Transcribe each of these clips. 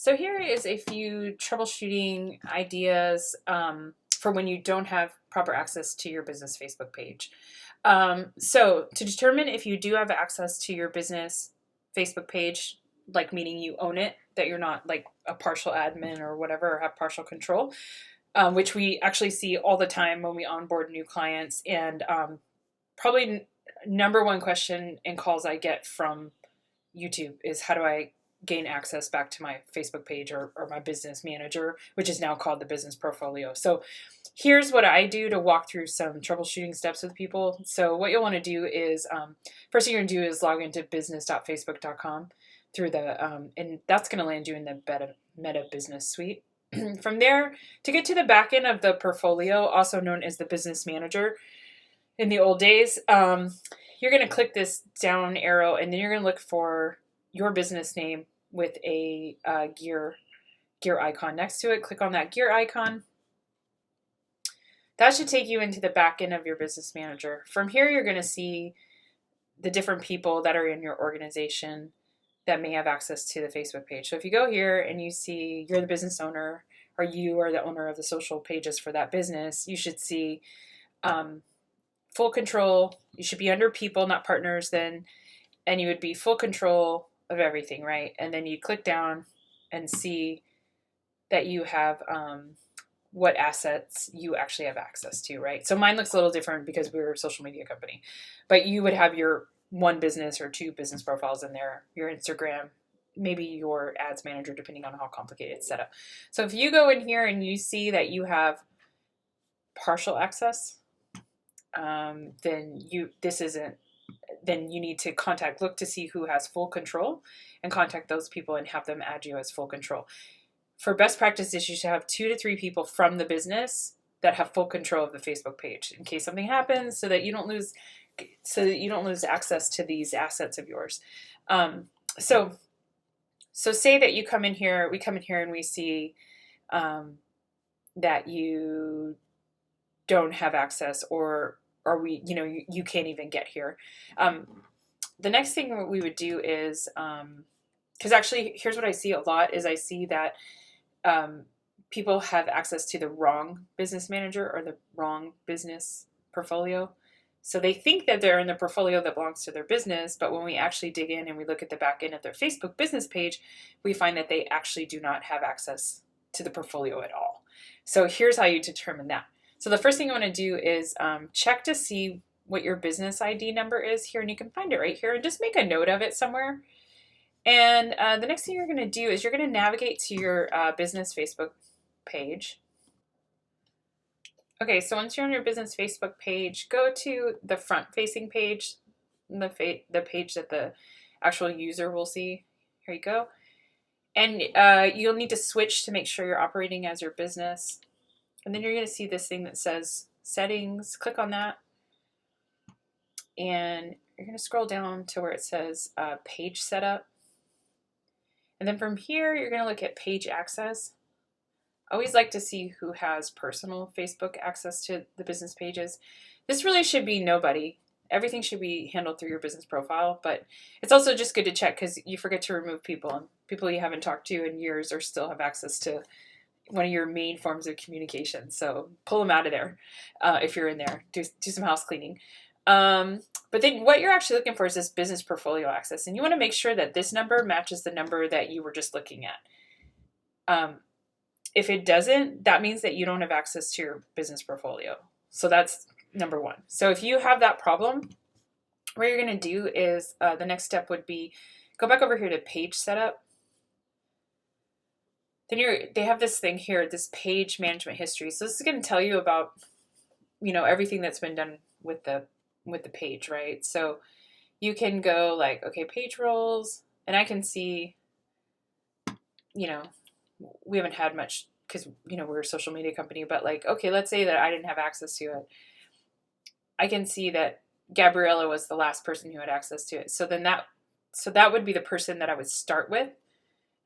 So here is a few troubleshooting ideas for when you don't have proper access to your business Facebook page. So to determine if you do have access to your business Facebook page, like meaning you own it, that you're not like a partial admin or whatever, or have partial control, which we actually see all the time when we onboard new clients. And probably number one question and calls I get from YouTube is, how do I gain access back to my Facebook page or my business manager, which is now called the business portfolio. So here's what I do to walk through some troubleshooting steps with people. So what you'll want to do is, first thing you're going to do is log into business.facebook.com through the, and that's going to land you in the Meta Business Suite. From there, to get to the back end of the portfolio, also known as the business manager in the old days, you're going to click this down arrow, and then you're going to look for your business name with a gear icon next to it. Click on that gear icon. That should take you into the back end of your business manager. From here, you're going to see the different people that are in your organization that may have access to the Facebook page. So if you go here and you see you're the business owner, or you are the owner of the social pages for that business, you should see full control. You should be under people, not partners then, and you would be full control of everything, right? And then you click down and see that you have what assets you actually have access to, right? So mine looks a little different because we're a social media company, but you would have your one business or two business profiles in there, your Instagram, maybe your ads manager, depending on how complicated it's set up. So if you go in here and you see that you have partial access, then you need to look to see who has full control and contact those people and have them add you as full control. For best practices, you should have 2 to 3 people from the business that have full control of the Facebook page in case something happens, so that you don't lose access to these assets of yours. So say that we come in here and we see that you don't have access, or you can't even get here. The next thing we would do is, because actually here's what I see a lot is I see that people have access to the wrong business manager or the wrong business portfolio. So they think that they're in the portfolio that belongs to their business, but when we actually dig in and we look at the back end of their Facebook business page, we find that they actually do not have access to the portfolio at all. So here's how you determine that. So the first thing you want to do is check to see what your business ID number is here, and you can find it right here, and just make a note of it somewhere. And the next thing you're going to do is you're going to navigate to your business Facebook page. Okay, so once you're on your business Facebook page, go to the front-facing page, the page that the actual user will see. Here you go. And you'll need to switch to make sure you're operating as your business. And then you're going to see this thing that says settings. Click on that. And you're going to scroll down to where it says page setup. And then from here, you're going to look at page access. I always like to see who has personal Facebook access to the business pages. This really should be nobody. Everything should be handled through your business profile, but it's also just good to check because you forget to remove people, and people you haven't talked to in years or still have access to one of your main forms of communication. So pull them out of there if you're in there. Do some house cleaning. But then what you're actually looking for is this business portfolio access, and you want to make sure that this number matches the number that you were just looking at. If it doesn't, that means that you don't have access to your business portfolio. So that's number one. So if you have that problem, what you're going to do is the next step would be go back over here to page setup. Then they have this thing here, this page management history. So this is going to tell you about everything that's been done with the page, right? So you can go like, okay, page roles, and I can see, we haven't had much because, we're a social media company, but like, okay, let's say that I didn't have access to it. I can see that Gabriella was the last person who had access to it. So then that would be the person that I would start with.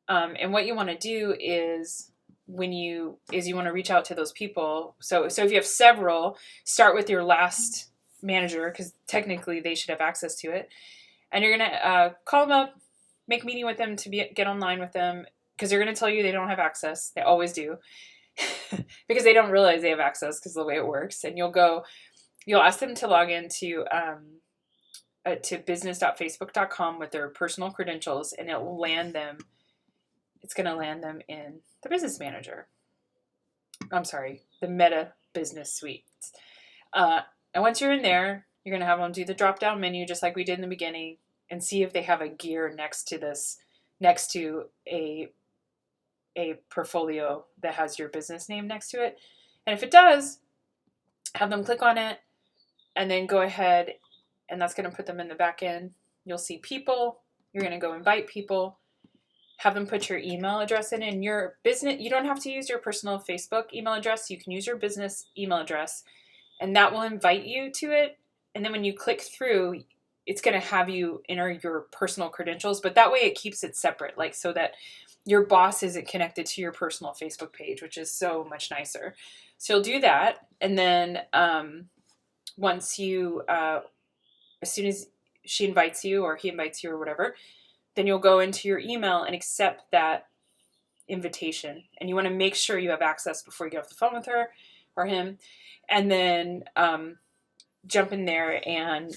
And what you want to do is you want to reach out to those people. So if you have several, start with your last manager because technically they should have access to it. And you're going to call them up, make a meeting with them to get online with them, because they're going to tell you they don't have access. They always do. Because they don't realize they have access because of the way it works. And you'll ask them to log into to business.facebook.com with their personal credentials, and it's going to land them in the Business Manager. I'm sorry, the Meta Business Suite. And once you're in there, you're going to have them do the drop-down menu just like we did in the beginning, and see if they have a gear next to a portfolio that has your business name next to it. And if it does, have them click on it and then go ahead, and that's going to put them in the back end. You'll see people. You're going to go invite people. Have them put your email address in your business. You don't have to use your personal Facebook email address. You can use your business email address, and that will invite you to it. And then when you click through, it's going to have you enter your personal credentials, but that way it keeps it separate, like so that your boss isn't connected to your personal Facebook page, which is so much nicer. So you'll do that. And then once you, as soon as she invites you or he invites you or whatever, then you'll go into your email and accept that invitation. And you want to make sure you have access before you get off the phone with her or him. And then jump in there and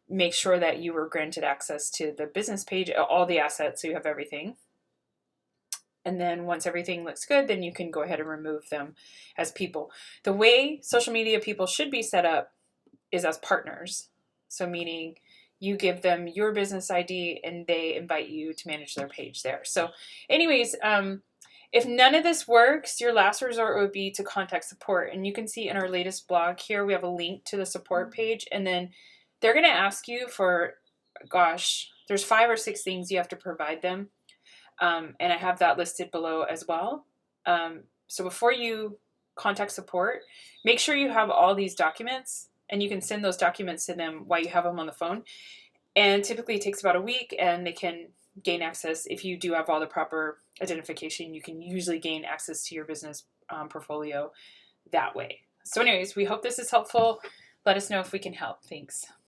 make sure that you were granted access to the business page, all the assets, so you have everything. And then once everything looks good, then you can go ahead and remove them as people. The way social media people should be set up is as partners. So meaning you give them your business ID and they invite you to manage their page there. So anyways, if none of this works, your last resort would be to contact support. And you can see in our latest blog here, we have a link to the support page. And then they're going to ask you for, there's 5 or 6 things you have to provide them. And I have that listed below as well. So before you contact support, make sure you have all these documents, and you can send those documents to them while you have them on the phone. And typically it takes about a week, and they can gain access. If you do have all the proper identification, you can usually gain access to your business portfolio that way. So anyways, we hope this is helpful. Let us know if we can help. Thanks.